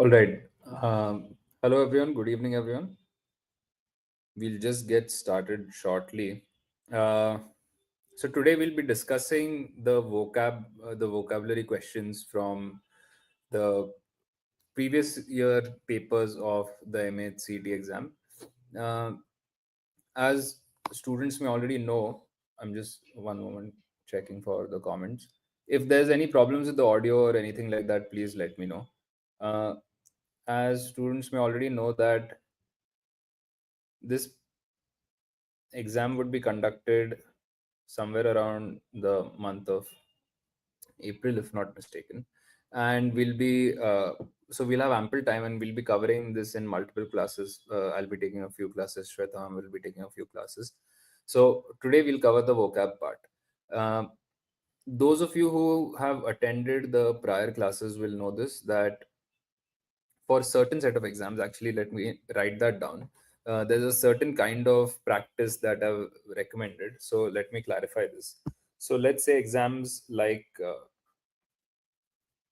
All right. Hello, everyone. Good evening, everyone. We'll just get started shortly. Uh, so today we'll be discussing the vocabulary questions from the previous year papers of the MAH CET exam. Uh, as students may already know, I'm just one moment checking for the comments. If there's any problems with the audio or anything like that, please let me know. Uh, as students may already know that this exam would be conducted somewhere around the month of April, if not mistaken. And we'll have ample time and we'll be covering this in multiple classes. I'll be taking a few classes, Shwetam will be taking a few classes. So today we'll cover the vocab part. Uh, those of you who have attended the prior classes will know this, that for certain set of exams, actually let me write that down. There's a certain kind of practice that I've recommended, so let me clarify this. So let's say exams like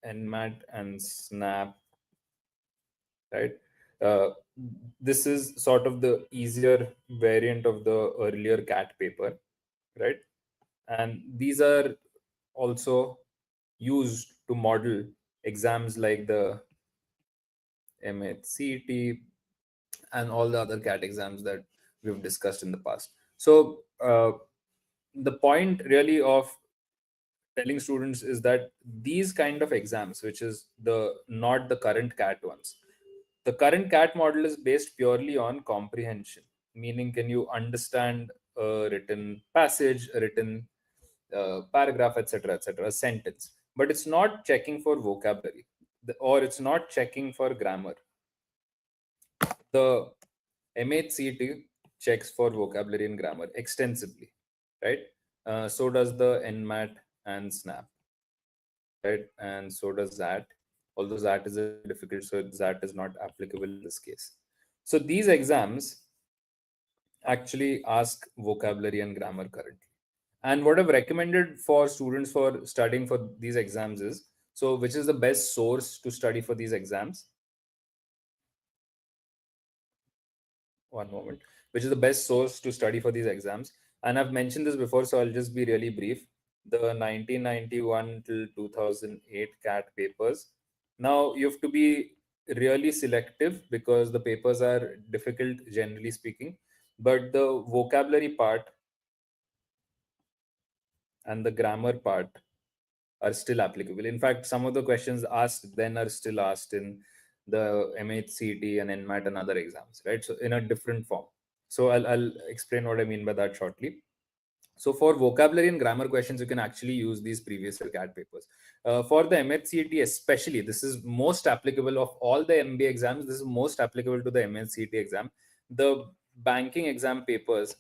nmat and snap, right? uh, this is sort of the easier variant of the earlier cat paper, right? And these are also used to model exams like the MAH CET and all the other CAT exams that we've discussed in the past. So the point really of telling students is that these kind of exams, which is the not the current CAT ones, the current CAT model is based purely on comprehension, meaning can you understand a written passage, a written paragraph, etc., a sentence. But it's not checking for vocabulary, or it's not checking for grammar. The MAH CET checks for vocabulary and grammar extensively, right? So does the NMAT and SNAP, right? And so does ZAT, although ZAT is a difficult, so ZAT is not applicable in this case. So these exams actually ask vocabulary and grammar currently. And what I've recommended for students for studying for these exams is, so which is the best source to study for these exams? One moment. Which is the best source to study for these exams? And I've mentioned this before, so I'll just be really brief. The 1991 till 2008 CAT papers. Now you have to be really selective because the papers are difficult, generally speaking, but the vocabulary part and the grammar part are still applicable. In fact, some of the questions asked then are still asked in the MAH CET and NMAT and other exams, right? So in a different form. So I'll explain what I mean by that shortly. So for vocabulary and grammar questions, you can actually use these previous year CAT papers. For the MAH CET especially, this is most applicable of all the MBA exams. This is most applicable to the MAH CET exam. The banking exam papers,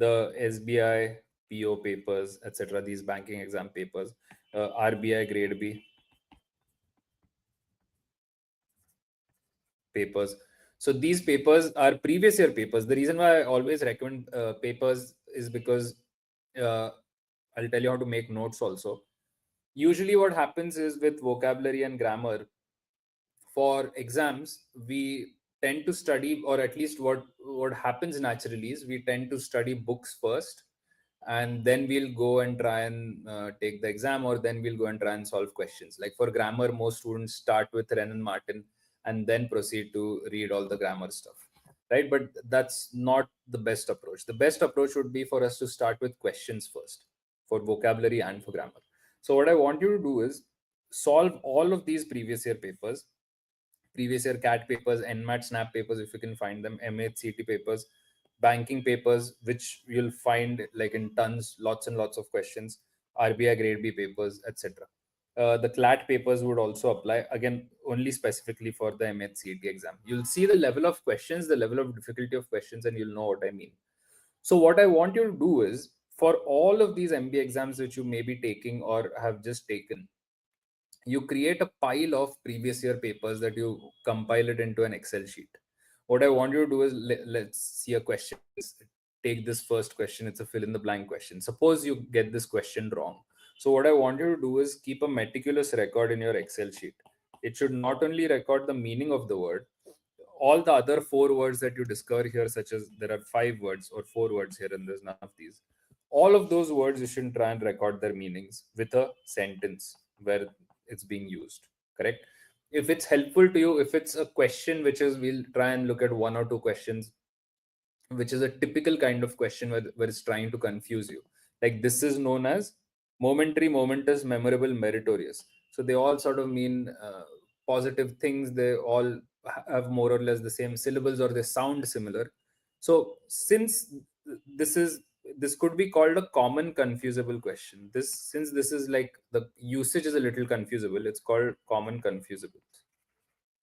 the SBI, PO papers, etc., these banking exam papers, RBI grade B papers. So these papers are previous year papers. The reason why I always recommend papers is because I'll tell you how to make notes also. Usually what happens is with vocabulary and grammar, for exams, we tend to study, or at least what happens naturally is we tend to study books first, and then we'll go and try and take the exam, or then we'll go and try and solve questions. Like for grammar, most students start with Wren and Martin and then proceed to read all the grammar stuff, right? But that's not the best approach. The best approach would be for us to start with questions first, for vocabulary and for grammar. So what I want you to do is solve all of these previous year papers, previous year CAT papers, NMAT SNAP papers, if you can find them, MAH CET papers, banking papers, which you'll find like in tons, lots and lots of questions, RBI grade B papers, etc. The CLAT papers would also apply, again, only specifically for the MAH CET exam. You'll see the level of questions, the level of difficulty of questions, and you'll know what I mean. So what I want you to do is, for all of these MBA exams which you may be taking or have just taken, you create a pile of previous year papers that you compile it into an Excel sheet. What I want you to do is, let's see a question. Take this first question. It's a fill in the blank question. Suppose you get this question wrong. So what I want you to do is keep a meticulous record in your Excel sheet. It should not only record the meaning of the word, all the other 4 words that you discover here, such as there are 5 words or 4 words here and there's none of these. All of those words you should try and record their meanings with a sentence where it's being used. Correct? If it's helpful to you, if it's a question which is, we'll try and look at 1 or 2 questions which is a typical kind of question where it's trying to confuse you. Like this is known as momentary, momentous, memorable, meritorious. So they all sort of mean positive things. They all have more or less the same syllables or they sound similar. So since this could be called a common confusable question. Since this is like the usage is a little confusable, it's called common confusable,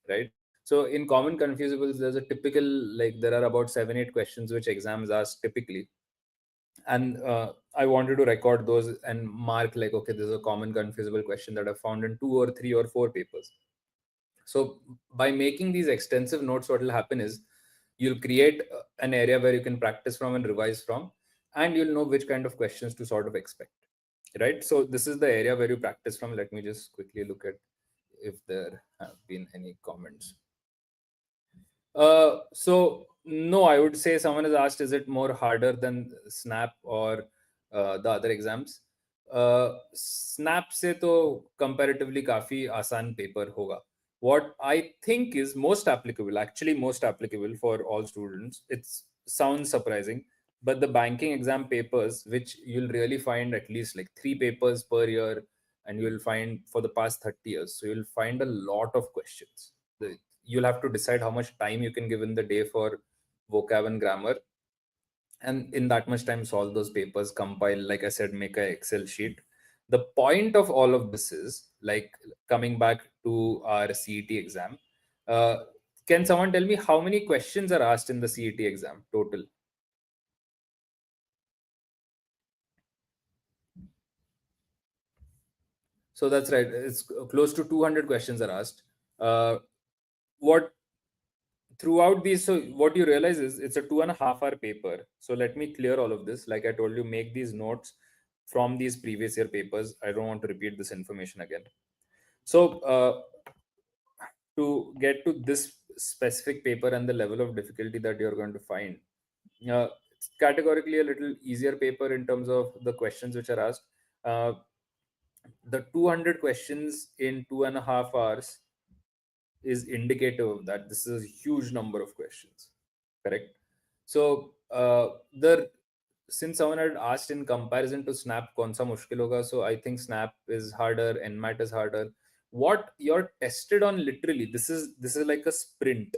right? So in common confusables, there's a typical, like there are about 7-8 questions which exams ask typically. And I wanted to record those and mark like, okay, this is a common confusable question that I found in 2 or 3 or 4 papers. So by making these extensive notes, what will happen is you'll create an area where you can practice from and revise from, and you'll know which kind of questions to sort of expect, right? So this is the area where you practice from. Let me just quickly look at if there have been any comments. So no, I would say someone has asked, is it more harder than Snap or the other exams? Snap से तो comparatively काफी आसान paper होगा. What I think is most applicable, actually most applicable for all students, it sounds surprising, but the banking exam papers, which you'll really find at least like 3 papers per year, and you'll find for the past 30 years. So you'll find a lot of questions. You'll have to decide how much time you can give in the day for vocab and grammar, and in that much time solve those papers, compile, like I said, make an Excel sheet. The point of all of this is, like, coming back to our CET exam, uh, can someone tell me how many questions are asked in the CET exam total? So that's right, it's close to 200 questions are asked. What throughout these, so what you realize is it's a 2.5 hour paper. So let me clear all of this. Like I told you, make these notes from these previous year papers. I don't want to repeat this information again. So to get to this specific paper and the level of difficulty that you're going to find, it's categorically a little easier paper in terms of the questions which are asked. The 200 questions in 2.5 hours is indicative of that. This is a huge number of questions, correct? So the since someone had asked in comparison to Snap kaun sa mushkil hoga, so I think Snap is harder, NMAT is harder. What you're tested on, literally, this is like a sprint.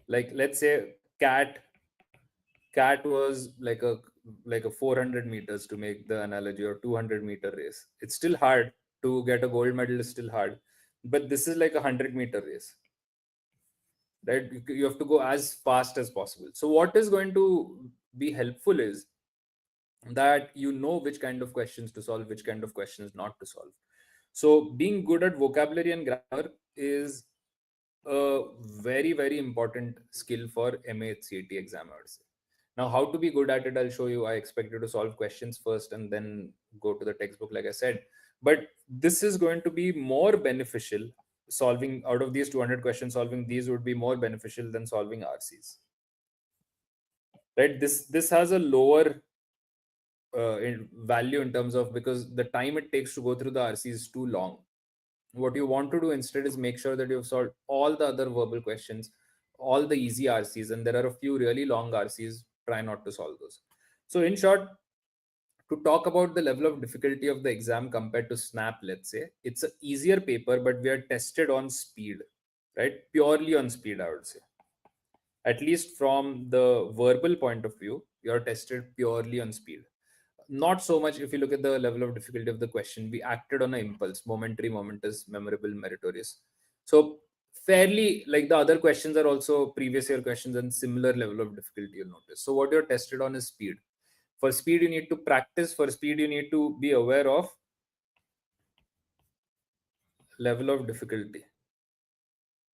Like let's say cat was like a 400 meters, to make the analogy, or 200-meter race. It's still hard to get a gold medal, is still hard, but this is like a 100-meter race, right? You have to go as fast as possible. So what is going to be helpful is that you know which kind of questions to solve, which kind of questions not to solve. So being good at vocabulary and grammar is a very, very important skill for MAH CET exam, I would say. Now, how to be good at it, I'll show you. I expect you to solve questions first and then go to the textbook, like I said. But this is going to be more beneficial. Solving out of these 200 questions, solving these would be more beneficial than solving RCs. Right? This has a lower value in terms of, because the time it takes to go through the RC is too long. What you want to do instead is make sure that you've solved all the other verbal questions, all the easy RCs, and there are a few really long RCs. Try not to solve those. So in short, to talk about the level of difficulty of the exam compared to Snap, let's say, it's an easier paper, but we are tested on speed, right? Purely on speed, I would say. At least from the verbal point of view, you're tested purely on speed. Not so much if you look at the level of difficulty of the question. We acted on an impulse: momentary, momentous, memorable, meritorious. So fairly, like, the other questions are also previous year questions and similar level of difficulty, you'll notice. So what you're tested on is speed. For speed, you need to practice. For speed, you need to be aware of level of difficulty,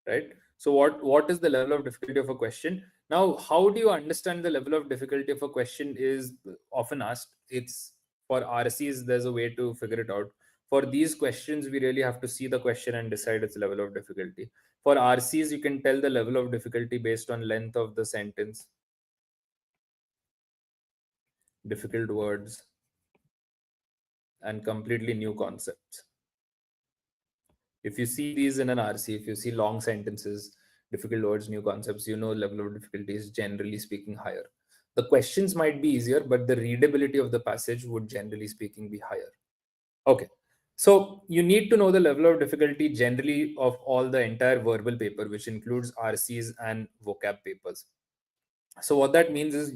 right? So what is the level of difficulty of a question? Now, how do you understand the level of difficulty of a question is often asked. It's For RCs, there's a way to figure it out. For these questions, we really have to see the question and decide its level of difficulty. For RCs, you can tell the level of difficulty based on length of the sentence, difficult words, and completely new concepts. If you see these in an RC, if you see long sentences, difficult words, new concepts, you know level of difficulty is generally speaking higher. The questions might be easier, but the readability of the passage would generally speaking be higher. Okay. So you need to know the level of difficulty generally of all the entire verbal paper, which includes RCs and vocab papers. So what that means is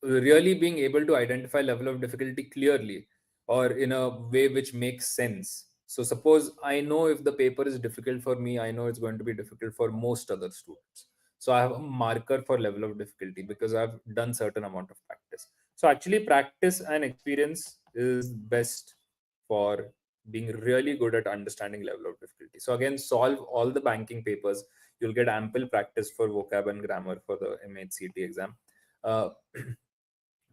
really being able to identify level of difficulty clearly or in a way which makes sense. So suppose I know if the paper is difficult for me, I know it's going to be difficult for most other students. So I have a marker for level of difficulty because I've done certain amount of practice. So actually practice and experience is best for being really good at understanding level of difficulty. So again, solve all the banking papers. You'll get ample practice for vocab and grammar for the MAH CET exam. Uh,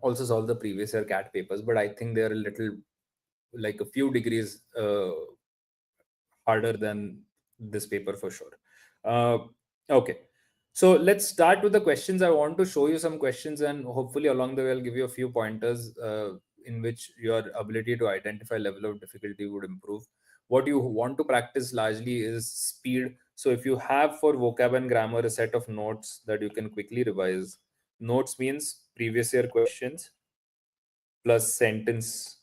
also solve the previous year CAT papers, but I think they're a little like a few degrees harder than this paper for sure. Uh, okay. So let's start with the questions. I want to show you some questions and hopefully along the way I'll give you a few pointers in which your ability to identify level of difficulty would improve. What you want to practice largely is speed. So if you have for vocab and grammar a set of notes that you can quickly revise, notes means previous year questions plus sense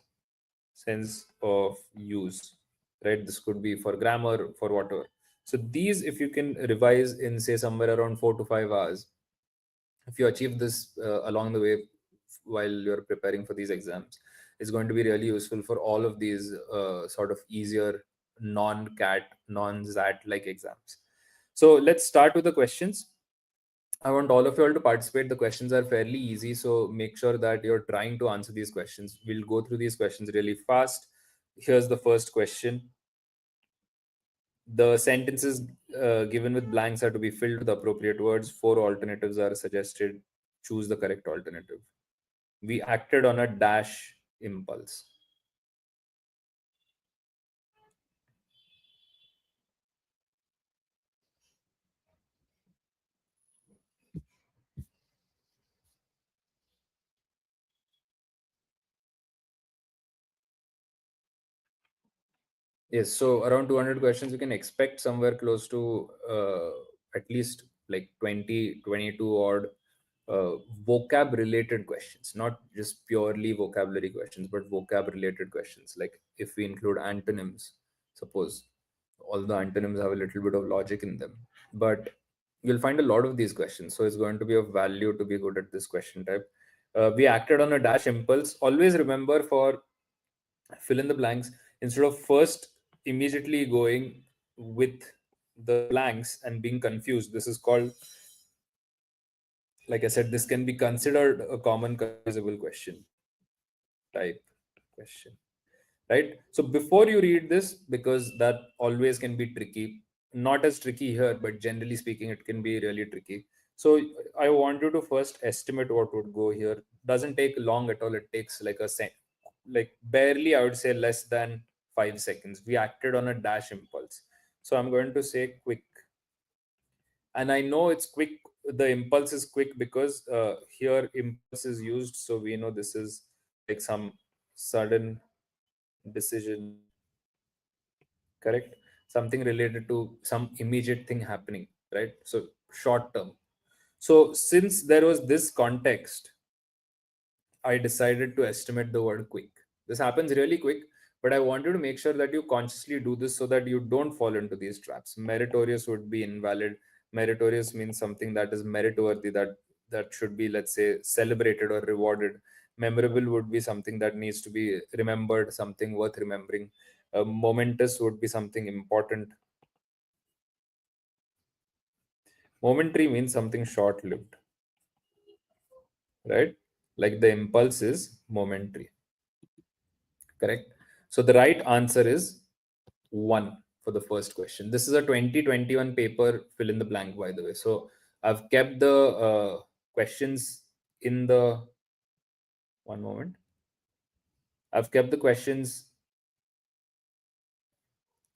of use, right? This could be for grammar, for whatever. So these, if you can revise in say somewhere around 4 to 5 hours, if you achieve this along the way while you're preparing for these exams, it's going to be really useful for all of these sort of easier non-CAT, non-ZAT like exams. So let's start with the questions. I want all of you all to participate. The questions are fairly easy, so make sure that you're trying to answer these questions. We'll go through these questions really fast. Here's the first question. The sentences given with blanks are to be filled with appropriate words. 4 alternatives are suggested. Choose the correct alternative. We acted on a dash impulse. Yes, so around 200 questions, you can expect somewhere close to at least like 20, 22 odd vocab related questions, not just purely vocabulary questions, but vocab related questions. Like if we include antonyms, suppose all the antonyms have a little bit of logic in them, but you'll find a lot of these questions. So it's going to be of value to be good at this question type. We acted on a dash impulse. Always remember for fill in the blanks, instead of first immediately going with the blanks and being confused, this is called, like I said, this can be considered a common confusable question type question, right? So before you read this, because that always can be tricky, not as tricky here, but generally speaking it can be really tricky. So I want you to first estimate what would go here. Doesn't take long at all. It takes like like barely, I would say less than 5 seconds. We acted on a dash impulse. So I'm going to say quick. And I know it's quick. The impulse is quick because here impulse is used. So we know this is like some sudden decision, correct? Something related to some immediate thing happening, right? So short term. So since there was this context, I decided to estimate the word quick. This happens really quick, but I wanted to make sure that you consciously do this so that you don't fall into these traps. Meritorious would be invalid. Meritorious means something that is meritworthy, that should be, let's say, celebrated or rewarded. Memorable would be something that needs to be remembered, something worth remembering. Momentous would be something important. Momentary means something short-lived, right? Like the impulse is momentary. Correct. So the right answer is 1 for the first question. This is a 2021 paper, fill in the blank, by the way. So I've kept the questions in the, one moment. I've kept the questions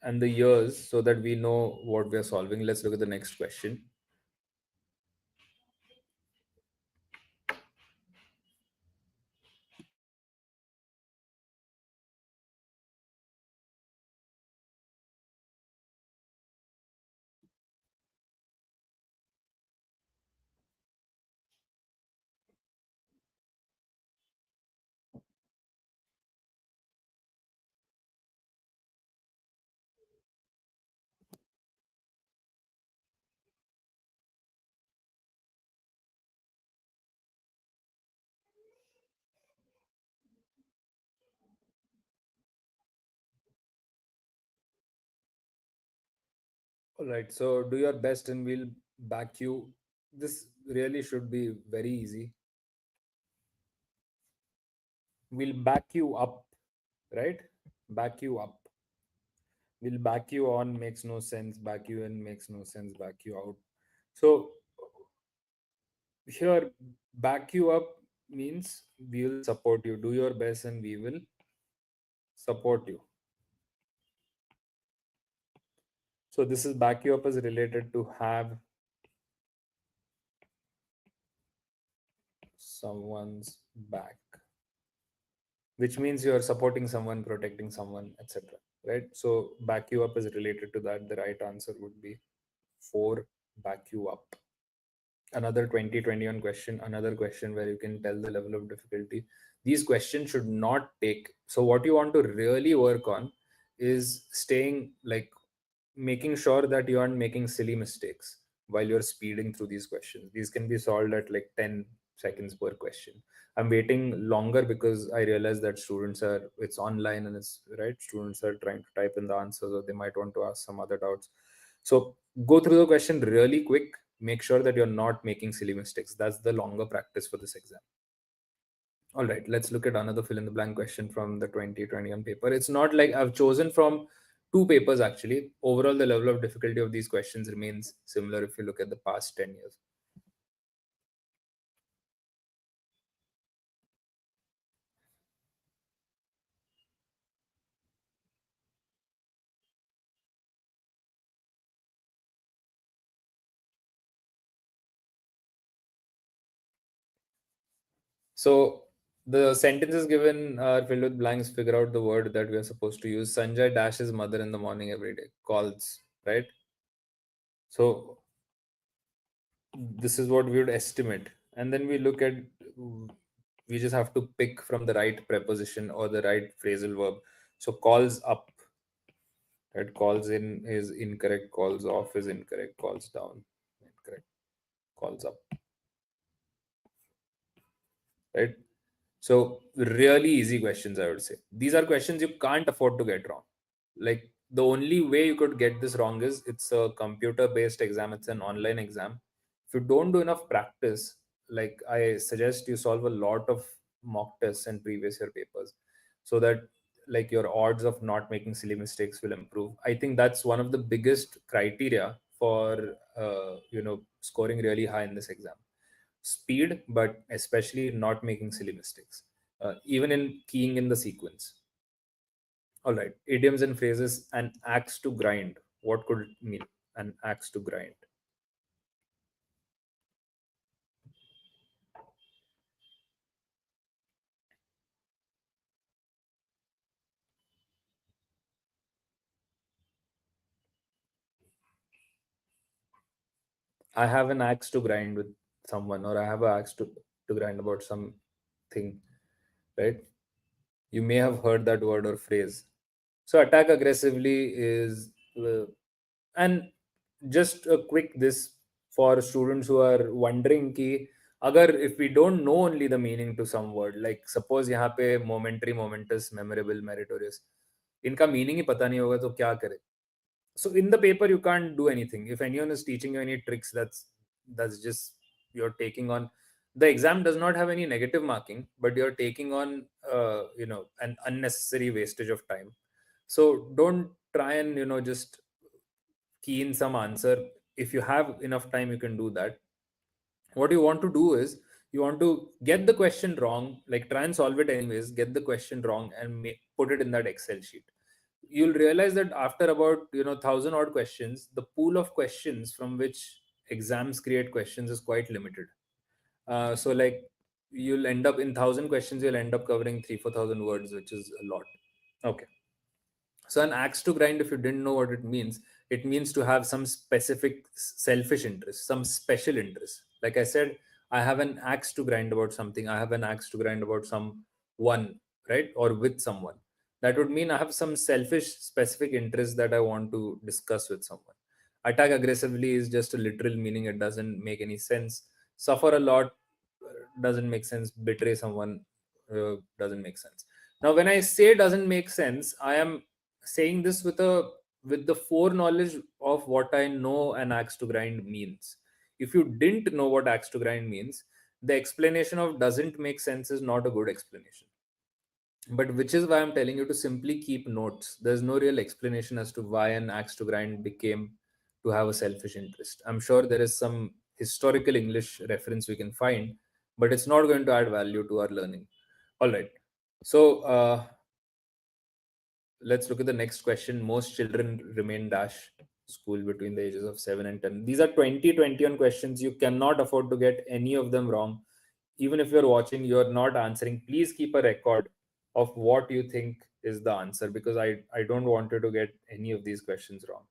and the years so that we know what we are solving. Let's look at the next question. All right, so do your best and we'll back you. This really should be very easy. We'll back you up, right? Back you up. We'll back you on makes no sense, back you in makes no sense, back you out. So here, back you up means we will support you. Do your best and we will support you. So this is back you up is related to have someone's back, which means you are supporting someone, protecting someone, etc. Right? So back you up is related to that. The right answer would be 4, back you up. Another 2021 question, another question where you can tell the level of difficulty. These questions should not take. So what you want to really work on is staying like making sure that you aren't making silly mistakes while you're speeding through these questions. These can be solved at like 10 seconds per question. I'm waiting longer because I realize that it's online and it's right. Students are trying to type in the answers or they might want to ask some other doubts. So go through the question really quick. Make sure that you're not making silly mistakes. That's the longer practice for this exam. All right, let's look at another fill in the blank question from the 2021 paper. It's not like I've chosen from two papers actually. Overall, the level of difficulty of these questions remains similar if you look at the past 10 years. So the sentences given are filled with blanks. Figure out the word that we are supposed to use. Sanjay dashes mother in the morning every day. Calls, right? So this is what we would estimate. And then we look at, we just have to pick from the right preposition or the right phrasal verb. So calls up, right? Calls in is incorrect. Calls off is incorrect. Calls down, incorrect. Calls up, right? So really easy questions, I would say. These are questions you can't afford to get wrong. Like the only way you could get this wrong is it's a computer-based exam. It's an online exam. If you don't do enough practice, like I suggest you solve a lot of mock tests and previous year papers, so that like your odds of not making silly mistakes will improve. I think that's one of the biggest criteria for scoring really high in this exam. Speed, but especially not making silly mistakes, even in keying in the sequence. All right, idioms and phrases. An axe to grind. What could it mean? An axe to grind. I have an axe to grind with someone, or I have an axe to grind about something, right? You may have heard that word or phrase. So attack aggressively is, and just a quick this for students who are wondering कि अगर if we don't know only the meaning to some word, like suppose यहाँ पे momentary, momentous, memorable, meritorious, इनका meaning ही पता नहीं होगा तो क्या करे. So in the paper you can't do anything. If anyone is teaching you any tricks, that's just you're taking on. The exam does not have any negative marking, but you're taking on an unnecessary wastage of time. So don't try and just key in some answer. If you have enough time, you can do that. What you want to do is you want to get the question wrong, like try and solve it anyways, get the question wrong and put it in that Excel sheet. You'll realize that after about 1,000 odd questions, the pool of questions from which exams create questions is quite limited. So like you'll end up in 1,000 questions, you'll end up covering 3-4 thousand words, which is a lot. Okay. So an axe to grind, if you didn't know what it means to have some specific selfish interest, some special interest. Like I said, I have an axe to grind about something. I have an axe to grind about someone, right? Or with someone. That would mean I have some selfish, specific interest that I want to discuss with someone. Attack aggressively is just a literal meaning. It doesn't make any sense. Suffer a lot doesn't make sense. Betray someone doesn't make sense. Now, when I say doesn't make sense, I am saying this with the foreknowledge of what I know an axe to grind means. If you didn't know what axe to grind means, the explanation of doesn't make sense is not a good explanation. But which is why I'm telling you to simply keep notes. There's no real explanation as to why an axe to grind became to have a selfish interest. I'm sure there is some historical English reference we can find, but it's not going to add value to our learning. All right. So let's look at the next question. Most children remain dash school between the ages of 7 and 10. These are 2021 questions. You cannot afford to get any of them wrong. Even if you're watching, you're not answering, please keep a record of what you think is the answer, because I don't want you to get any of these questions wrong.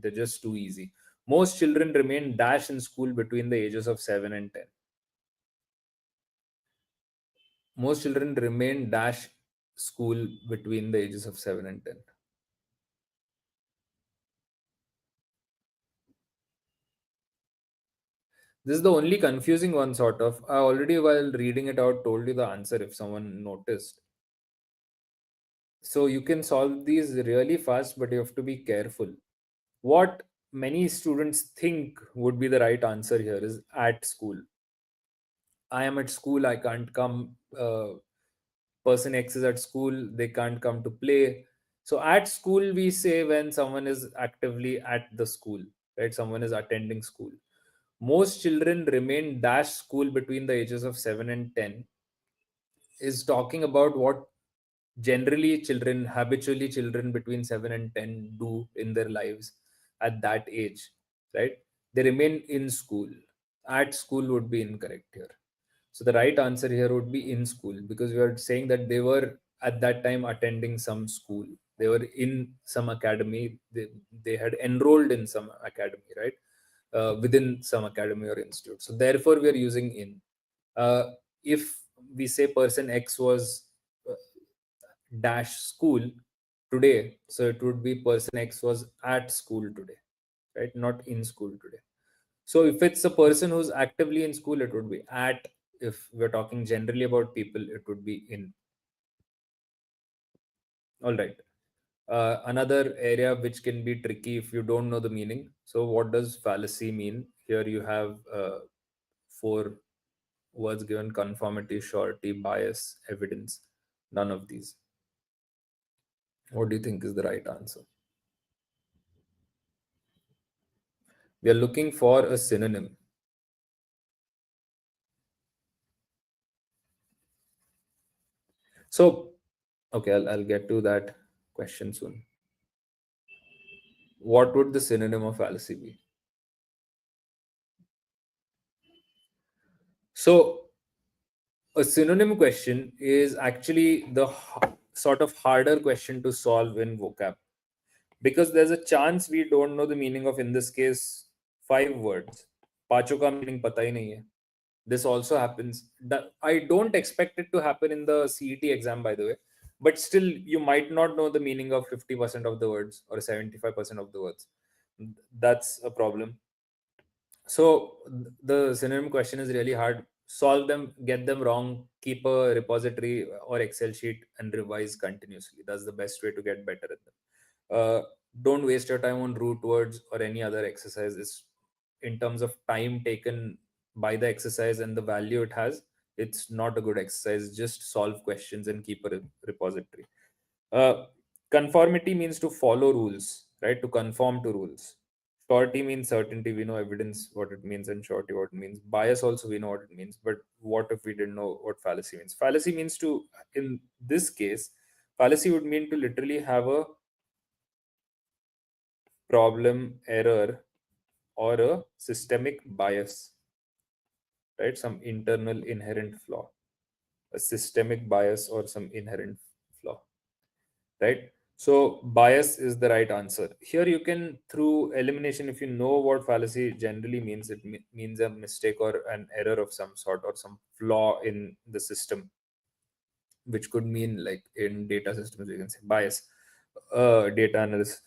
They're just too easy. Most children remain dash in school between the ages of 7 and 10. Most children remain dash school between the ages of 7 and 10. This is the only confusing one, sort of. I already, while reading it out, told you the answer if someone noticed. So you can solve these really fast, but you have to be careful. What many students think would be the right answer here is at school. I am at school, I can't come. Person X is at school, they can't come to play. So at school, we say when someone is actively at the school, right? Someone is attending school. Most children remain dash school between the ages of 7 and 10 is talking about what generally children, habitually children between 7 and 10 do in their lives at that age, right? They remain in school. At school would be incorrect here. So the right answer here would be in school, because we are saying that they were at that time attending some school. They were in some academy. They had enrolled in some academy, right? Within some academy or institute. So therefore, we are using in. If we say person X was dash school today, so it would be person X was at school today, right? Not in school today. So if it's a person who's actively in school, it would be at. If we're talking generally about people, it would be in. All right. Another area which can be tricky if you don't know the meaning. So what does fallacy mean? Here you have four words given: conformity, surety, bias, evidence. None of these. What do you think is the right answer? We are looking for a synonym. So, okay, I'll get to that question soon. What would the synonym of fallacy be? So, a synonym question is actually the sort of harder question to solve in vocab, because there's a chance we don't know the meaning of, in this case, 5 words. पांचों का meaning पता ही नहीं है. This also happens. I don't expect it to happen in the CET exam, by the way, but still, you might not know the meaning of 50% of the words or 75% of the words. That's a problem. So the synonym question is really hard. Solve them, get them wrong, keep a repository or Excel sheet and revise continuously. That's the best way to get better at them. Don't waste your time on root words or any other exercises. In terms of time taken by the exercise and the value it has, it's not a good exercise. Just solve questions and keep a repository. Uh, Conformity means to follow rules, right? To conform to rules. Shorty means certainty. We know evidence what it means, and shorty what it means. Bias also we know what it means. But what if we didn't know what fallacy means? Fallacy means to, in this case, fallacy would mean to literally have a problem, error, or a systemic bias, right? Some internal inherent flaw, a systemic bias or some inherent flaw, right? So bias is the right answer. Here you can, through elimination, if you know what fallacy generally means, it means a mistake or an error of some sort or some flaw in the system, which could mean, like in data systems, you can say bias, data analysis.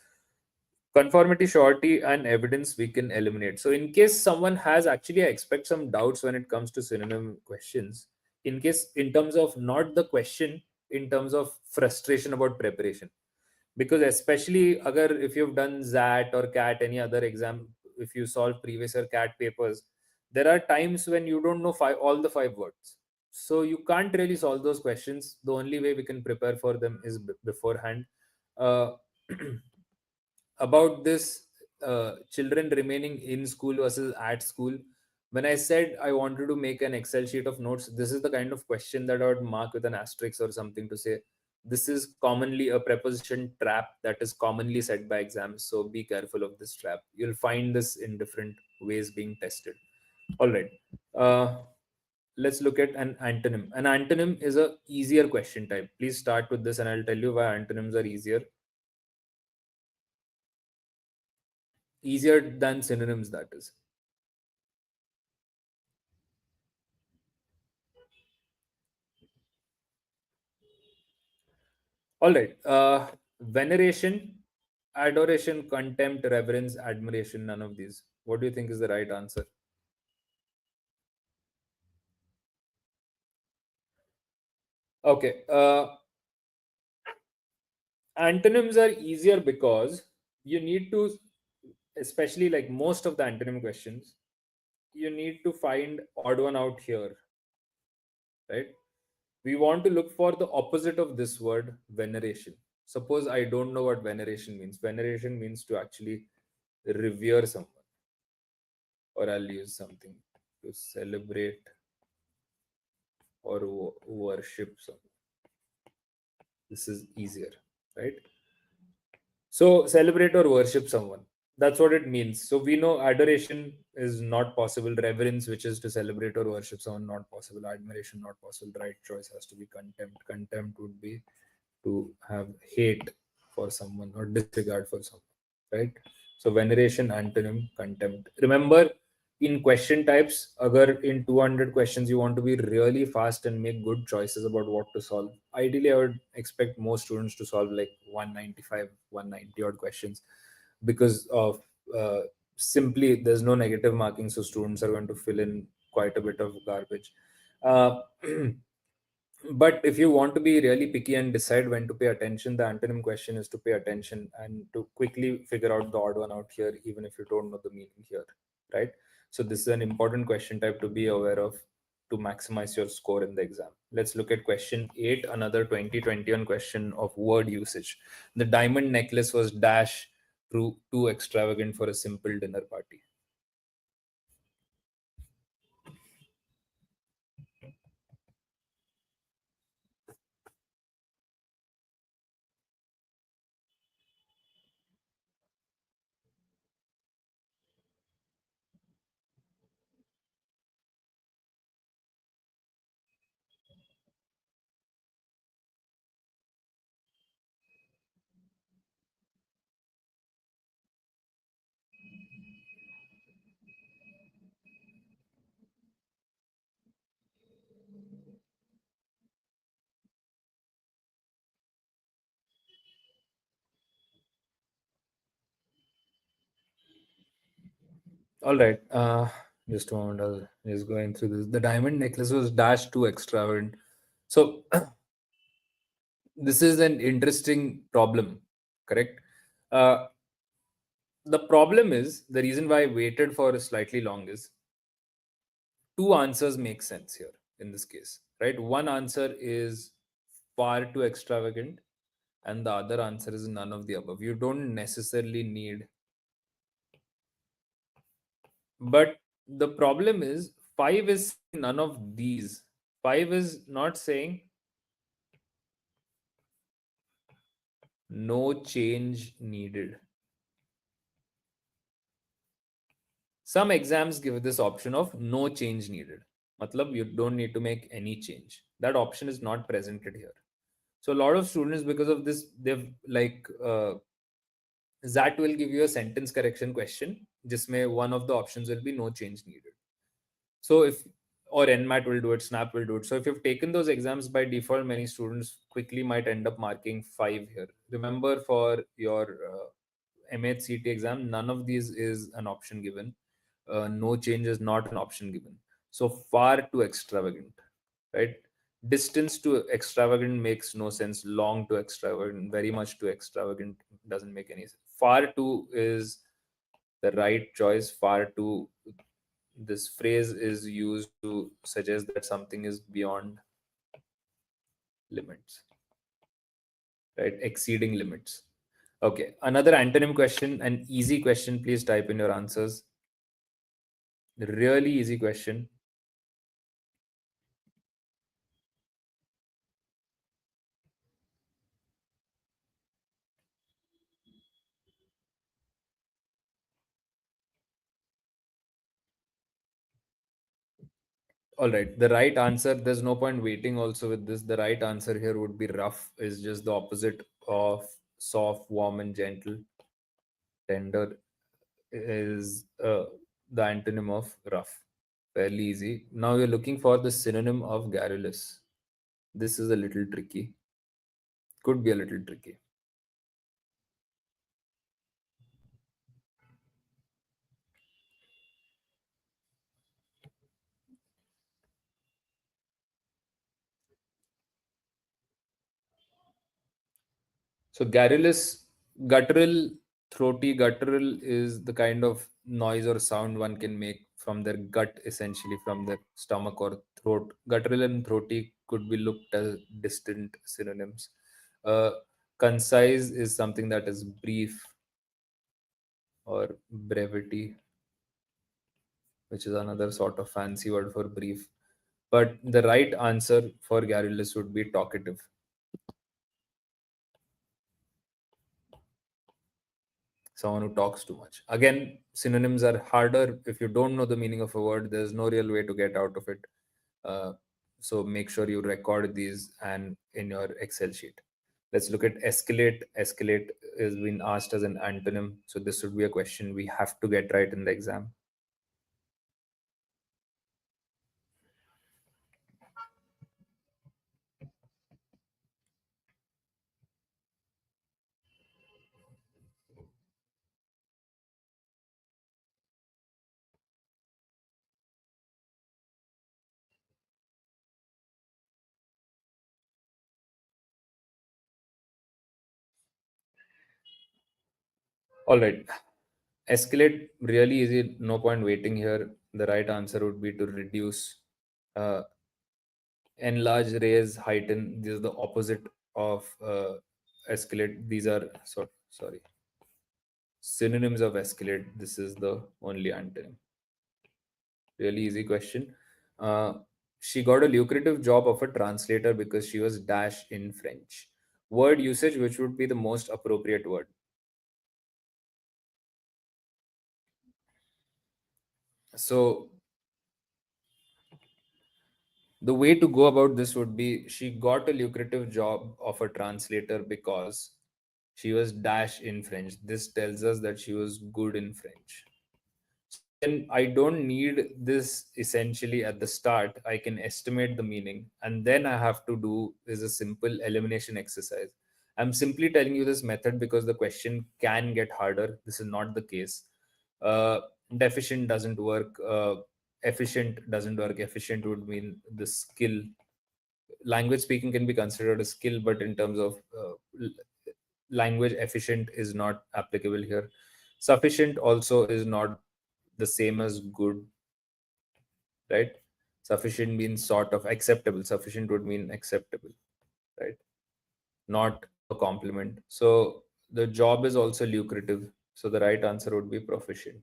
Conformity, shorty, and evidence we can eliminate. So in case someone has, actually I expect some doubts when it comes to synonym questions, in case, in terms of not the question, in terms of frustration about preparation. Because especially agar if you've done ZAT or CAT, any other exam, if you solve previous year CAT papers, there are times when you don't know all the 5 words, so you can't really solve those questions. The only way we can prepare for them is beforehand. uh, about this, children remaining in school versus at school, when I said I wanted to make an Excel sheet of notes, this is the kind of question that I would mark with an asterisk or something, to say this is commonly a preposition trap that is commonly set by exams, so be careful of this trap. You'll find this in different ways being tested. All right. Let's look at an antonym. An antonym is a easier question type. Please start with this and I'll tell you why antonyms are easier than synonyms, that is. All right. Veneration, adoration, contempt, reverence, admiration, none of these. What do you think is the right answer? Okay. Antonyms are easier because you need to, especially like most of the antonym questions, you need to find odd one out here, right? We want to look for the opposite of this word, veneration. Suppose I don't know what veneration means. Veneration means to actually revere someone, or I'll use something, to celebrate or worship someone. This is easier, right? So celebrate or worship someone. That's what it means. So we know adoration is not possible. Reverence, which is to celebrate or worship someone, not possible. Admiration, not possible. Right choice has to be contempt. Contempt would be to have hate for someone or disregard for someone, right? So veneration, antonym, contempt. Remember, in question types, agar in 200 questions you want to be really fast and make good choices about what to solve, ideally I would expect most students to solve like 195, 190 odd questions, because of simply there's no negative marking, so students are going to fill in quite a bit of garbage. uh, but if you want to be really picky and decide when to pay attention, the antonym question is to pay attention and to quickly figure out the odd one out here, even if you don't know the meaning here, right? So this is an important question type to be aware of to maximize your score in the exam. Let's look at question 8, another 2021 question of word usage. The diamond necklace was dash too extravagant for a simple dinner party. All right. Just a moment. I'll just going through this. The diamond necklace was dash too extravagant. So this is an interesting problem, correct? Uh, the problem is, the reason why I waited for slightly long is, two answers make sense here in this case, right? One answer is far too extravagant, and the other answer is none of the above. You don't necessarily need But the problem is, 5 is saying none of these. 5 is not saying no change needed. Some exams give this option of no change needed. Matlab, you don't need to make any change. That option is not presented here. So a lot of students, because of this, they've like that will give you a sentence correction question. Jisme one of the options will be no change needed. So if or NMAT will do it, SNAP will do it. So if you've taken those exams by default, many students quickly might end up marking 5 here. Remember, for your MAH CET exam, none of these is an option given. No change is not an option given. So far too extravagant, right? Distance to extravagant makes no sense. Long to extravagant, very much too extravagant doesn't make any sense. Far too is the right choice. Far too, this phrase is used to suggest that something is beyond limits, right? Exceeding limits. Okay, another antonym question, an easy question. Please type in your answers. Really easy question. All right, the right answer, there's no point waiting also with this. The right answer here would be rough, is just the opposite of soft, warm, and gentle. Tender is the antonym of rough. Fairly easy. Now we're looking for the synonym of garrulous. This is a little tricky. Could be a little tricky. So garrulous, guttural, throaty. Guttural is the kind of noise or sound one can make from their gut, essentially from their stomach or throat. Guttural and throaty could be looked as distant synonyms. Uh, Concise is something that is brief, or brevity, which is another sort of fancy word for brief. But the right answer for garrulous would be talkative. Someone who talks too much. Again, synonyms are harder. If you don't know the meaning of a word, there's no real way to get out of it. Uh, so make sure you record these and in your Excel sheet. Let's look at escalate. Escalate is being asked as an antonym. So this would be a question we have to get right in the exam. All right. Escalate, really easy. No point waiting here. The right answer would be to reduce. Uh, Enlarge, raise, heighten. This is the opposite of escalate. These are sorry, synonyms of escalate. This is the only antonym. Really easy question. Uh, she got a lucrative job of a translator because she was dash in French. Word usage, which would be the most appropriate word? So the way to go about this would be, she got a lucrative job of a translator because she was dash in French. This tells us that she was good in French. Then I don't need this essentially at the start. I can estimate the meaning, and then I have to do is a simple elimination exercise. I'm simply telling you this method because the question can get harder. This is not the case. Uh, Deficient doesn't work. Efficient doesn't work. Efficient would mean the skill. Language speaking can be considered a skill, but in terms of language, efficient is not applicable here. Sufficient also is not the same as good, right? Sufficient means sort of acceptable. Sufficient would mean acceptable, right? Not a compliment. So the job is also lucrative. So the right answer would be proficient.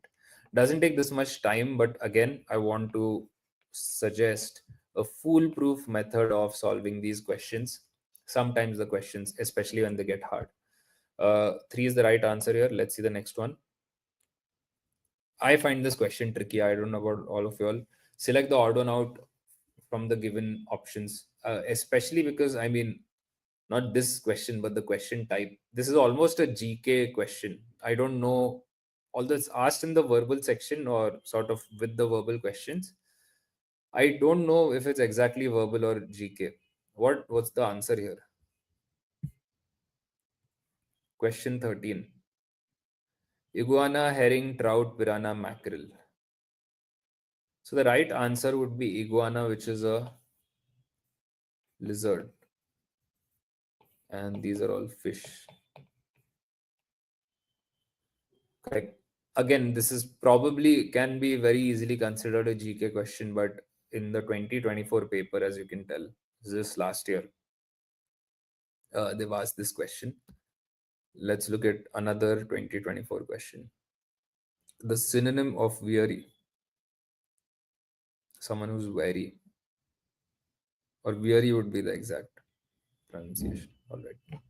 Doesn't take this much time, but again, I want to suggest a foolproof method of solving these questions. Sometimes the questions, especially when they get hard. 3 is the right answer here. Let's see the next one. I find this question tricky. I don't know about all of you all. Select the odd one out from the given options, especially because, I mean, not this question, but the question type. This is almost a GK question. I don't know, although it's asked in the verbal section or sort of with the verbal questions. I don't know if it's exactly verbal or GK. What's the answer here? Question 13. Iguana, herring, trout, piranha, mackerel. So the right answer would be iguana, which is a lizard. And these are all fish. Correct. Again, this is probably can be very easily considered a GK question, but in the 2024 paper, as you can tell, this last year, they've asked this question. Let's look at another 2024 question. The synonym of weary. Someone who's wary. Or weary would be the exact pronunciation. All right.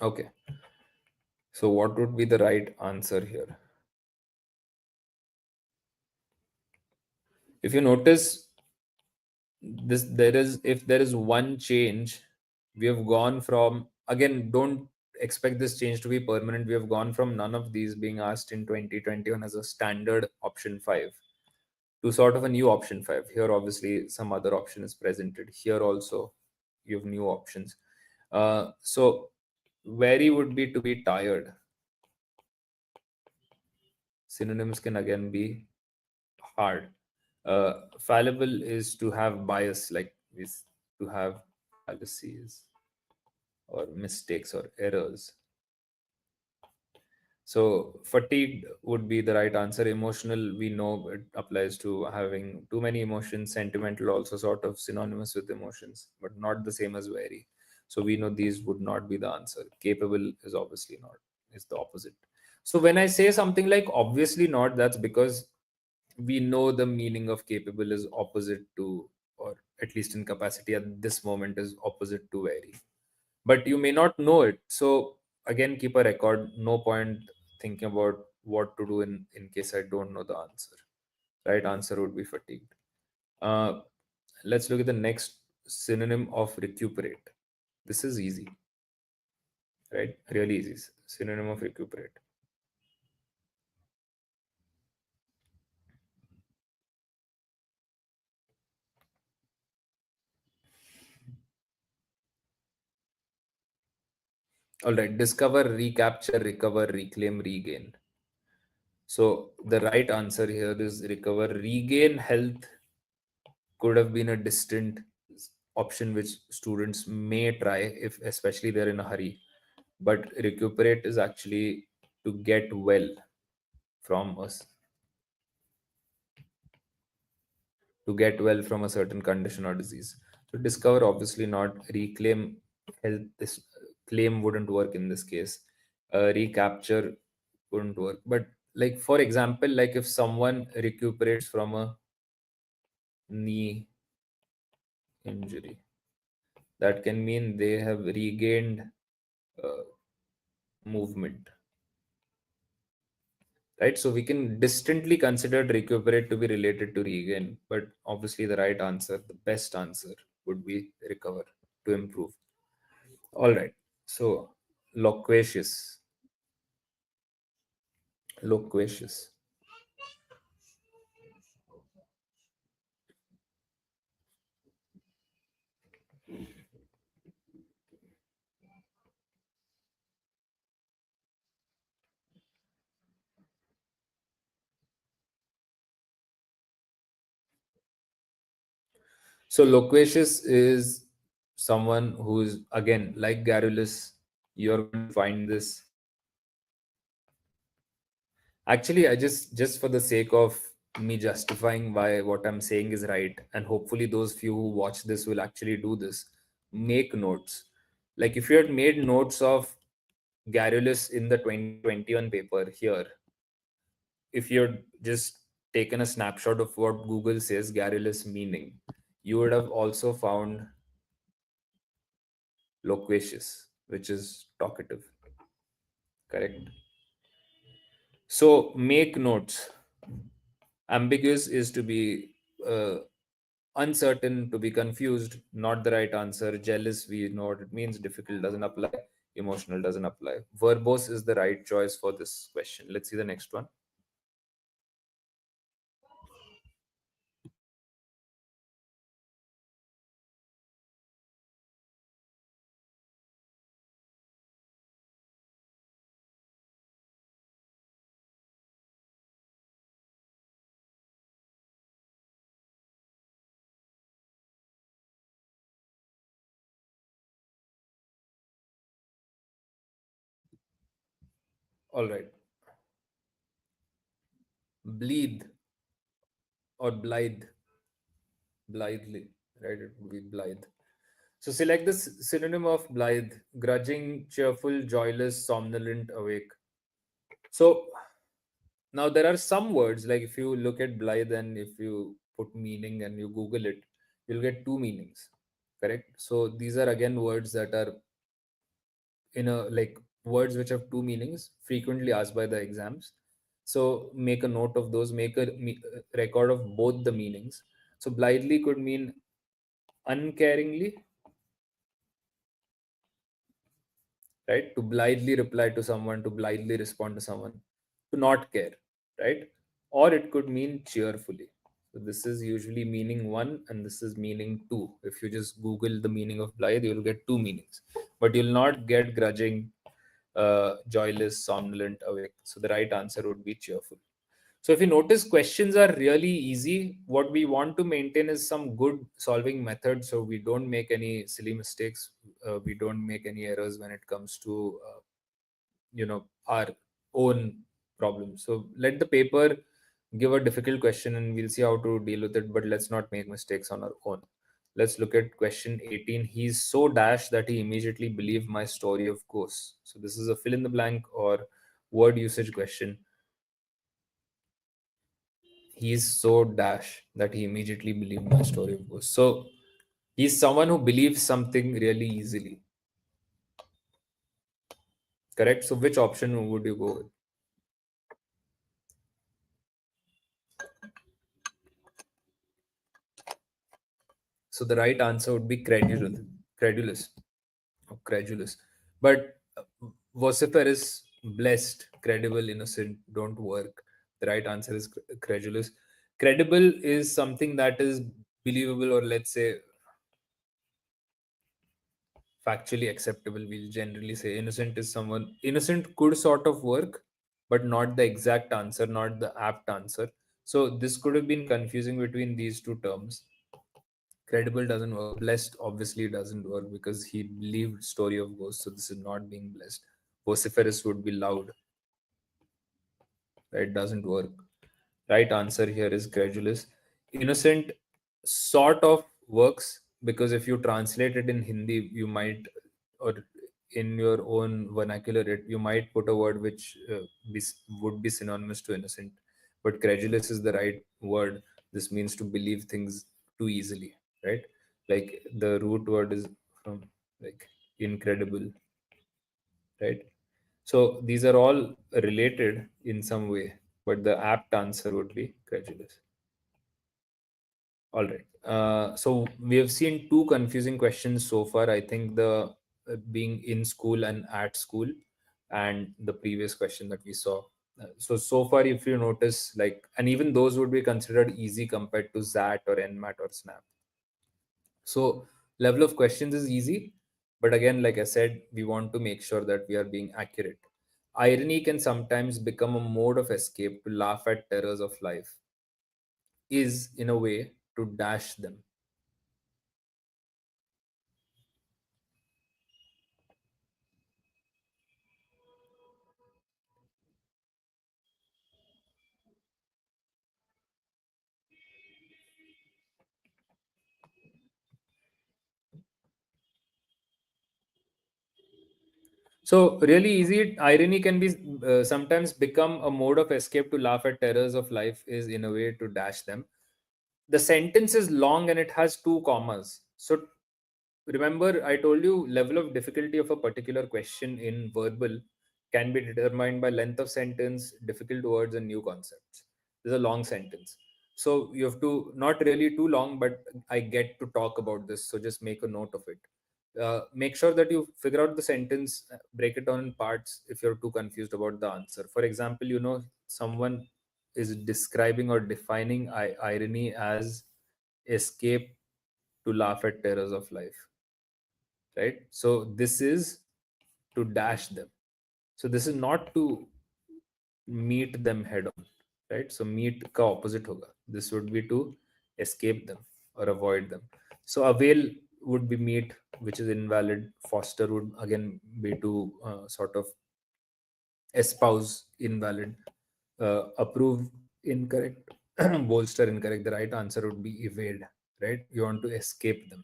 Okay. So what would be the right answer here? If you notice, this there is if there is one change, we have gone from, again, don't expect this change to be permanent. We have gone from none of these being asked in 2021 as a standard option 5 to sort of a new option 5. Here obviously some other option is presented. Here also you have new options. So wary would be to be tired. Synonyms can again be hard. Fallible is to have bias, like is to have fallacies or mistakes or errors. So fatigued would be the right answer. Emotional, we know it applies to having too many emotions. Sentimental also sort of synonymous with emotions, but not the same as wary. So we know these would not be the answer. Capable is obviously not, is the opposite. So when I say something like obviously not, that's because we know the meaning of capable is opposite to, or at least in capacity at this moment, is opposite to vary. But you may not know it. So again, keep a record. No point thinking about what to do in case I don't know the answer. Right answer would be fatigued. Uh, let's look at the next synonym of recuperate. This is easy, right? Really easy. Synonym of recuperate. All right. Discover, recapture, recover, reclaim, regain. So the right answer here is recover. Regain health could have been a distant option which students may try if especially they're in a hurry. But recuperate is actually to get well from us, to get well from a certain condition or disease. So discover obviously not. Reclaim health. This claim wouldn't work in this case. Recapture wouldn't work. But like for example, like if someone recuperates from a knee injury, that can mean they have regained uh, movement, right? So we can distantly consider recuperate to be related to regain, but obviously the right answer, the best answer, would be recover, to improve. All right. So loquacious. Loquacious. So loquacious is someone who's, again, like garrulous. You're going to find this. Actually, I just for the sake of me justifying why what I'm saying is right, and hopefully those few who watch this will actually do this, make notes. Like if you had made notes of garrulous in the 2021 paper here, if you had just taken a snapshot of what Google says garrulous meaning, you would have also found loquacious, which is talkative. Correct. So make notes. Ambiguous is to be uncertain, to be confused, not the right answer. Jealous, we know what it means. Difficult doesn't apply. Emotional doesn't apply. Verbose is the right choice for this question. Let's see the next one. All right. Bleed or blithe, blithely, right? It would be blithe. So select the synonym of blithe: grudging, cheerful, joyless, somnolent, awake. So now there are some words, like if you look at blithe and if you put meaning and you Google it, you'll get two meanings. Correct. So these are again words that are in a like words which have two meanings, frequently asked by the exams. So make a note of those. Make a record of both the meanings. So blithely could mean uncaringly, right? To blithely reply to someone, to blithely respond to someone, to not care, right? Or it could mean cheerfully. So this is usually meaning one and this is meaning two. If you just Google the meaning of blithe, you'll get two meanings, but you'll not get grudging, joyless, somnolent, awake. So the right answer would be cheerful. So if you notice, questions are really easy. What we want to maintain is some good solving method, so we don't make any silly mistakes. We don't make any errors when it comes to our own problems. So let the paper give a difficult question, and we'll see how to deal with it. But let's not make mistakes on our own. Let's look at question 18. He's so dash that he immediately believed my story of ghosts. So this is a fill in the blank or word usage question. He's so dash that he immediately believed my story of ghosts. So he's someone who believes something really easily. Correct. So which option would you go with? So the right answer would be credulous. Credulous. Or credulous. But vociferous, blessed, credible, innocent don't work. The right answer is credulous. Credible is something that is believable, or let's say factually acceptable. We'll generally say innocent is someone, innocent could sort of work, but not the exact answer, not the apt answer. So this could have been confusing between these two terms. Credible doesn't work. Blessed obviously doesn't work because he believed story of ghosts, so this is not being blessed. Vociferous would be loud. Right, doesn't work. Right answer here is credulous. Innocent sort of works because if you translate it in Hindi, you might, or in your own vernacular, you might put a word which would be synonymous to innocent. But credulous is the right word. This means to believe things too easily, right? Like the root word is from like incredible, right? So these are all related in some way, but the apt answer would be credulous. All right. So we have seen two confusing questions so far. I think the being in school and at school, and the previous question that we saw. So far, if you notice, like, and even those would be considered easy compared to ZAT or NMAT or SNAP. So level of questions is easy, but again, like I said, we want to make sure that we are being accurate. Irony can sometimes become a mode of escape to laugh at terrors of life, is in a way to dash them. So really easy. Irony can be sometimes become a mode of escape to laugh at terrors of life is in a way to dash them. The sentence is long and it has two commas. So remember, I told you level of difficulty of a particular question in verbal can be determined by length of sentence, difficult words, and new concepts. This is a long sentence. So you have to, not really too long, but I get to talk about this. So just make a note of it. Make sure that you figure out the sentence, break it down in parts if you're too confused about the answer. For example, someone is describing or defining irony as escape to laugh at terrors of life, right? So this is to dash them. So this is not to meet them head on, right? So meet ka opposite hoga. This would be to escape them or avoid them. So avail would be meet, which is invalid. Foster would again be to sort of espouse, invalid. Approve, incorrect. Bolster, incorrect. The right answer would be evade, right? You want to escape them.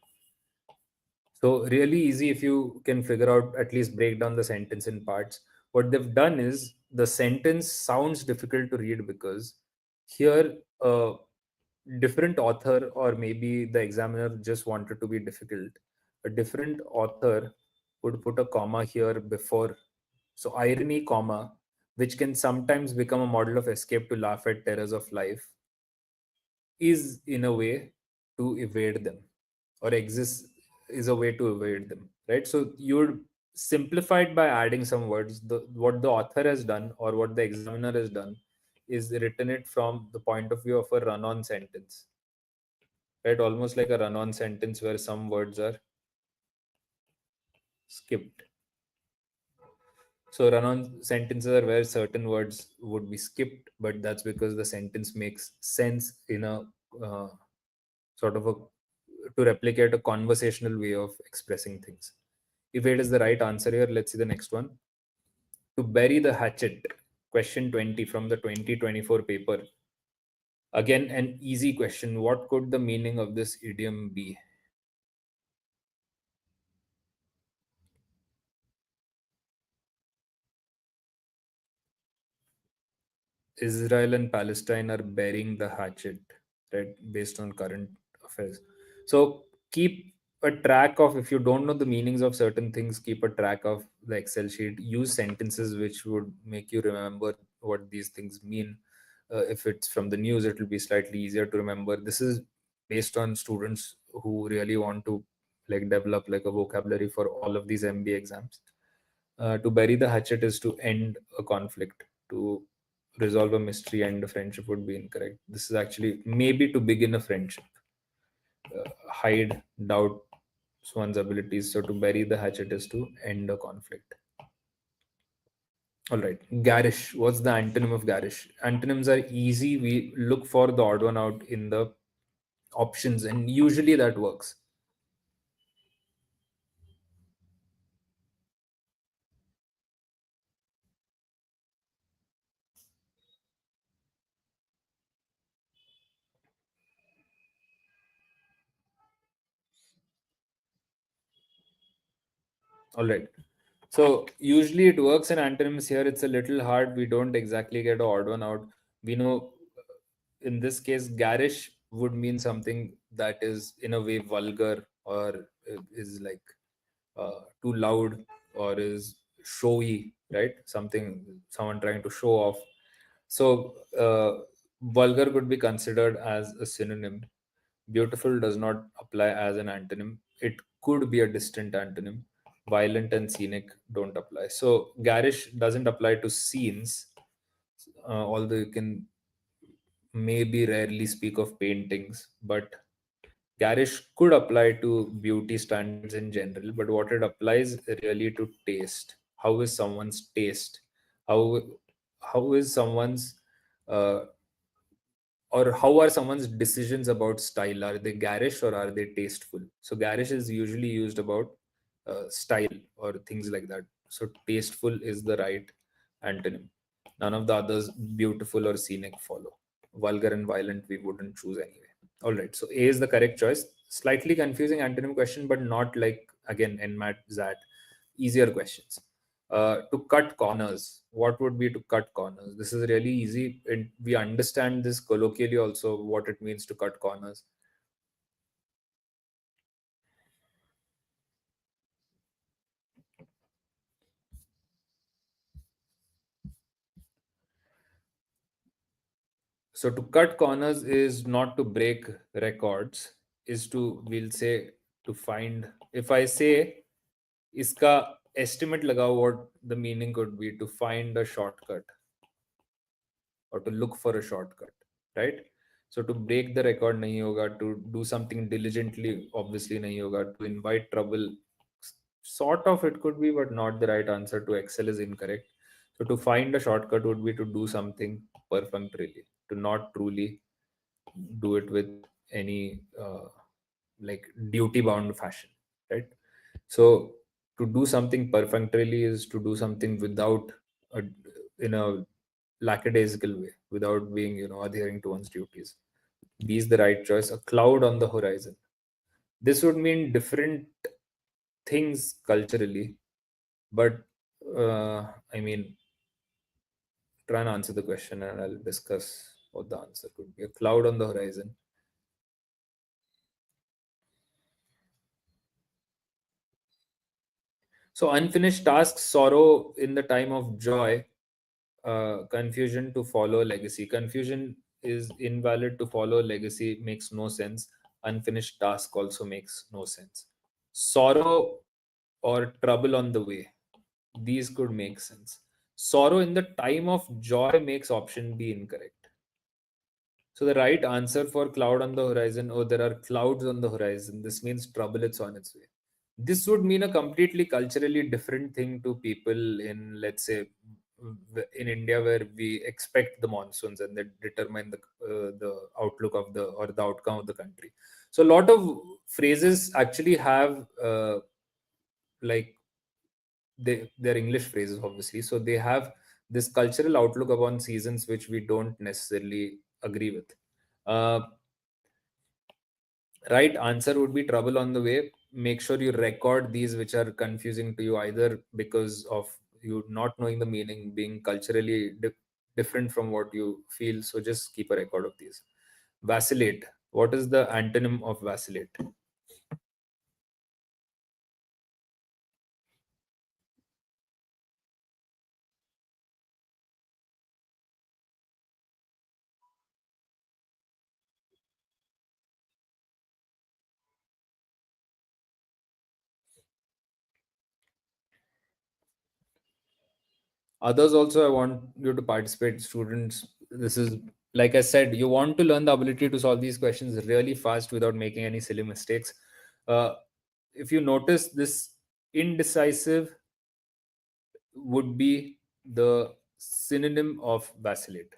So really easy if you can figure out, at least break down the sentence in parts. What they've done is the sentence sounds difficult to read because here a different author, or maybe the examiner just wanted to be difficult. A different author would put a comma here before. So irony, comma, which can sometimes become a model of escape to laugh at terrors of life, is in a way to evade them, or exists is a way to evade them, right? So you would simplify it by adding some words. What the author has done or what the examiner has done is written it from the point of view of a run-on sentence, right? Almost like a run-on sentence where some words are skipped. So run-on sentences are where certain words would be skipped, but that's because the sentence makes sense in a uh, sort of a to replicate a conversational way of expressing things. Evade is the right answer here. Let's see the next one. To bury the hatchet, question 20 from the 2024 paper. Again, an easy question. What could the meaning of this idiom be? Israel and Palestine are burying the hatchet, right? Based on current affairs. So keep a track of, if you don't know the meanings of certain things, keep a track of the Excel sheet. Use sentences which would make you remember what these things mean. If it's from the news, it will be slightly easier to remember. This is based on students who really want to like develop like a vocabulary for all of these MBA exams. To bury the hatchet is to end a conflict. To resolve a mystery and a friendship would be incorrect. This is actually maybe to begin a friendship. Hide, doubt one's abilities. So to bury the hatchet is to end a conflict. All right. Garish. What's the antonym of garish? Antonyms are easy. We look for the odd one out in the options, and usually that works. All right. So usually it works in antonyms. Here it's a little hard. We don't exactly get an odd one out. We know in this case, garish would mean something that is in a way vulgar, or is like too loud, or is showy, right? Someone trying to show off. So vulgar could be considered as a synonym. Beautiful does not apply as an antonym. It could be a distant antonym. Violent and scenic don't apply. So garish doesn't apply to scenes, although you can maybe rarely speak of paintings, but garish could apply to beauty standards in general. But what it applies really to taste. How is someone's taste? How how is someone's uh, or how are someone's decisions about style? Are they garish or are they tasteful? So garish is usually used about style or things like that. So tasteful is the right antonym. None of the others, beautiful or scenic, follow. Vulgar and violent we wouldn't choose anyway. All right, so A is the correct choice. Slightly confusing antonym question, but not like again NMAT, ZAT, easier questions. To cut corners, what would be to cut corners? This is really easy, and we understand this colloquially also, what it means to cut corners. So to cut corners is not to break records, is to, we'll say, to find. If I say iska estimate lagao, what the meaning could be: to find a shortcut or to look for a shortcut, right? So to break the record nahi hoga, to do something diligently obviously nahi hoga, to invite trouble sort of it could be, but not the right answer. To excel is incorrect. So to find a shortcut would be to do something perfunctorily, to not truly do it with any like duty bound fashion, right? So to do something perfunctorily is to do something without a, in a lackadaisical way, without being, adhering to one's duties. Be is the right choice. A cloud on the horizon, this would mean different things culturally, but I mean, try and answer the question and I'll discuss what the answer could be. A cloud on the horizon. So unfinished tasks, sorrow in the time of joy, confusion to follow legacy. Confusion is invalid, to follow legacy makes no sense. Unfinished task also makes no sense. Sorrow or trouble on the way, these could make sense. Sorrow in the time of joy makes option B incorrect. So the right answer for cloud on the horizon, or there are clouds on the horizon, this means trouble, it's on its way. This would mean a completely culturally different thing to people in, let's say, in India, where we expect the monsoons and that determine the outlook of the, or the outcome of the country. So a lot of phrases actually have like, they're English phrases obviously, so they have this cultural outlook upon seasons which we don't necessarily agree with. uh, right answer would be trouble on the way. Make sure you record these which are confusing to you, either because of you not knowing the meaning, being culturally different from what you feel. So just keep a record of these. Vacillate, what is the antonym of vacillate? Others also, I want you to participate, students. This is, like I said, you want to learn the ability to solve these questions really fast without making any silly mistakes. uh, if you notice, this indecisive would be the synonym of vacillate,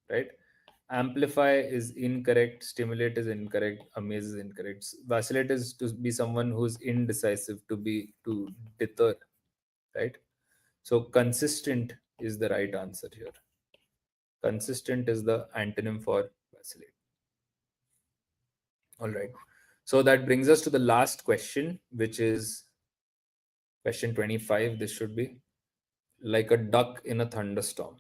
right? Amplify is incorrect, stimulate is incorrect, amaze is incorrect. Vacillate is to be someone who's indecisive, to be, to deter, right? So consistent is the right answer here. Consistent is the antonym for vacillate. All right. So that brings us to the last question, which is question 25. This should be: like a duck in a thunderstorm.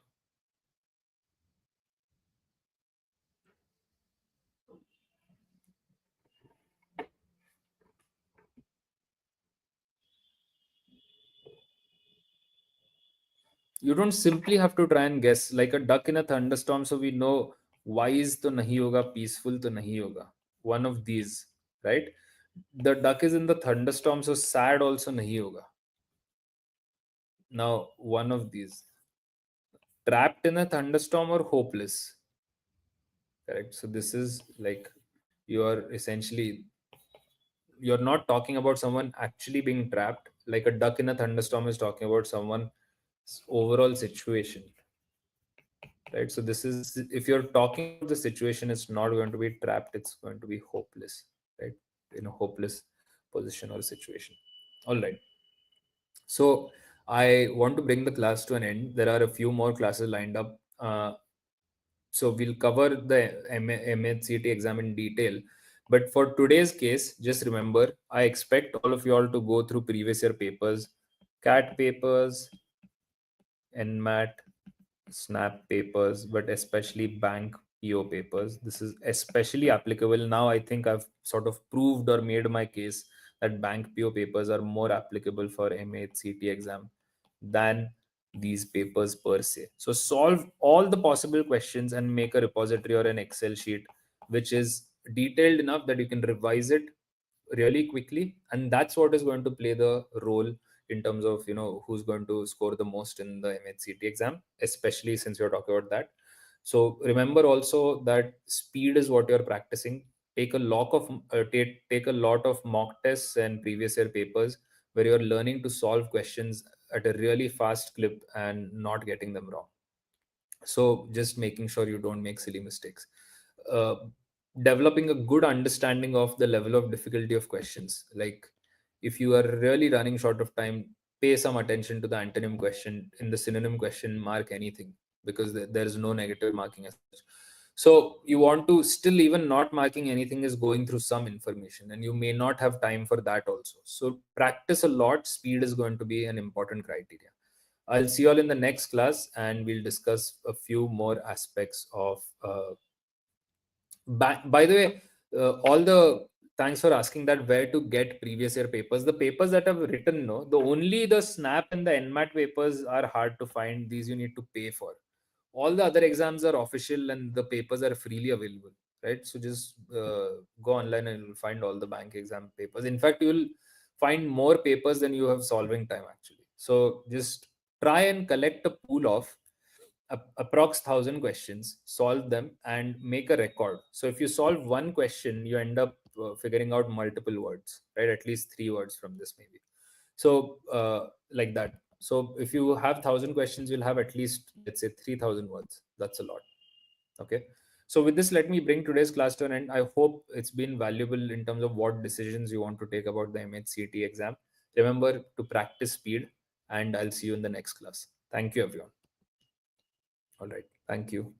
You don't simply have to try and guess. Like a duck in a thunderstorm, so we know wise to nahi hoga, peaceful to nahi hoga. One of these, right? The duck is in the thunderstorm, so sad also nahi hoga. Now, one of these. Trapped in a thunderstorm or hopeless. Correct. So this is like, you are essentially, you're not talking about someone actually being trapped. Like a duck in a thunderstorm is talking about someone's overall situation, right? So this is, if you're talking about the situation, it's not going to be trapped, it's going to be hopeless, right? In a hopeless position or situation. All right. So I want to bring the class to an end. There are a few more classes lined up. So we'll cover the MAH CET exam in detail. But for today's case, just remember, I expect all of you all to go through previous year papers CAT papers, NMAT, SNAP papers, but especially bank PO papers. This is especially applicable now. I think I've sort of proved or made my case that bank PO papers are more applicable for MAH CET exam than these papers per se. So solve all the possible questions and make a repository or an Excel sheet which is detailed enough that you can revise it really quickly, and that's what is going to play the role in terms of who's going to score the most in the MHCT exam, especially since you're talking about that. So remember also that speed is what you're practicing. Take a lot of take a lot of mock tests and previous year papers where you're learning to solve questions at a really fast clip and not getting them wrong. So just making sure you don't make silly mistakes. uh, Developing a good understanding of the level of difficulty of questions, like if you are really running short of time, pay some attention to the antonym question. In the synonym question, mark anything, because there is no negative marking as such. So you want to still, even not marking anything is going through some information, and you may not have time for that also. So practice a lot. Speed is going to be an important criteria. I'll see you all in the next class, and we'll discuss a few more aspects of. By the way, all the thanks for asking that where to get previous year papers. The papers that I've written, no, the SNAP and the NMAT papers are hard to find. These you need to pay for. All the other exams are official and the papers are freely available, right? So just go online and you'll find all the bank exam papers. In fact, you'll find more papers than you have solving time actually. So just try and collect a pool of approx 1,000 questions, solve them, and make a record. So if you solve one question, you end up figuring out multiple words, right? At least 3 words from this, maybe. So like that. So if you have 1,000 questions, you'll have at least, let's say, 3,000 words. That's a lot. Okay. So with this, let me bring today's class to an end. I hope it's been valuable in terms of what decisions you want to take about the MHCT exam. Remember to practice speed, and I'll see you in the next class. Thank you, everyone. All right. Thank you.